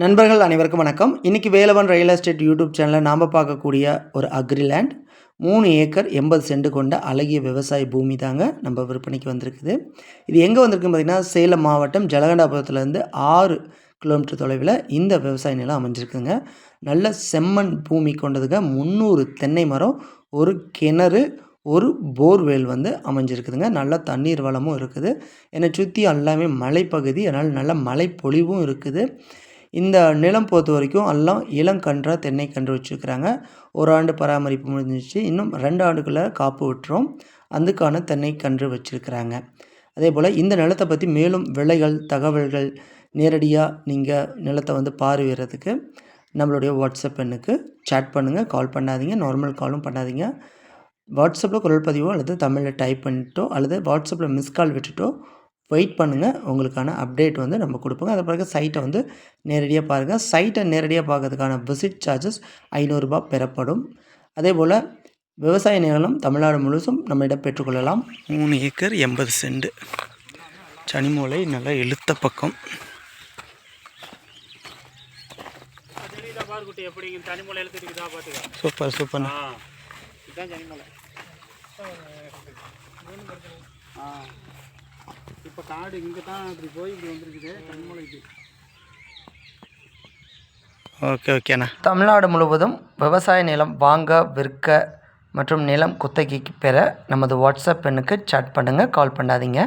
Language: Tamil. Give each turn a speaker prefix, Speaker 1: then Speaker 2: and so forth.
Speaker 1: நண்பர்கள் அனைவருக்கும் வணக்கம். இன்றைக்கி வேலவன் ரியல் எஸ்டேட் யூடியூப் சேனலில் நாம் பார்க்கக்கூடிய ஒரு அக்ரிலேண்ட் 3 ஏக்கர் 80 சென்ட் கொண்ட அழகிய விவசாய பூமி தாங்க நம்ம விற்பனைக்கு வந்திருக்குது. இது எங்கே வந்திருக்குன்னு பார்த்திங்கன்னா, சேலம் மாவட்டம் ஜலகண்டாபுரத்துலேருந்து 6 கிலோமீட்டர் தொலைவில் இந்த விவசாய நிலம் அமைஞ்சிருக்குங்க. நல்ல செம்மண் பூமி கொண்டதுங்க. 300 தென்னை மரம், ஒரு கிணறு, ஒரு போர்வெல் அமைஞ்சிருக்குதுங்க. நல்ல தண்ணீர் வளமும் இருக்குது. என்னை சுற்றி எல்லாமே மலைப்பகுதி, அதனால் நல்ல மழை பொழிவும் இருக்குது. இந்த நிலம் பொறுத்த வரைக்கும் எல்லாம் இளங்கன்றாக தென்னை கன்று வச்சுருக்கிறாங்க. 1 ஆண்டு பராமரிப்பு முடிஞ்சிச்சு. இன்னும் 2 ஆண்டுக்குள்ளே காப்பு விட்டுரும். அதுக்கான தென்னை கன்று வச்சுருக்கிறாங்க. அதே போல் இந்த நிலத்தை பற்றி மேலும் விலைகள், தகவல்கள் நேரடியாக நீங்கள் நிலத்தை பார்வையிடுறதுக்கு நம்மளுடைய வாட்ஸ்அப் எண்ணுக்கு சேட் பண்ணுங்கள். கால் பண்ணாதீங்க, நார்மல் காலும் பண்ணாதீங்க. வாட்ஸ்அப்பில் குரல் பதிவோ அல்லது தமிழில் டைப் பண்ணிட்டோ அல்லது வாட்ஸ்அப்பில் மிஸ் கால் விட்டுட்டோ வெயிட் பண்ணுங்கள். உங்களுக்கான அப்டேட் நம்ம கொடுப்போங்க. அது பிறகு சைட்டை நேரடியாக பாருங்கள். சைட்டை நேரடியாக பார்க்கறதுக்கான விசிட் சார்ஜஸ் ரூ. 500 பெறப்படும். அதே போல் விவசாய நிலம் தமிழ்நாடு முழுசும் நம்மிடம் பெற்றுக்கொள்ளலாம். 3 ஏக்கர் 80 சென்ட். சனிமூலை நல்லா இழுத்த பக்கம். Super super. இப்போ காடு இங்கே தான் இப்படி போய் இப்படி வந்துருக்குது கண்மலைக்கு. ஓகேண்ணா. தமிழ்நாடு முழுவதும் விவசாய நிலம் வாங்க, விற்க மற்றும் நிலம் குத்தகைக்கு பெற நமது வாட்ஸ்அப் எண்ணுக்கு சாட் பண்ணுங்கள். கால் பண்ணாதீங்க.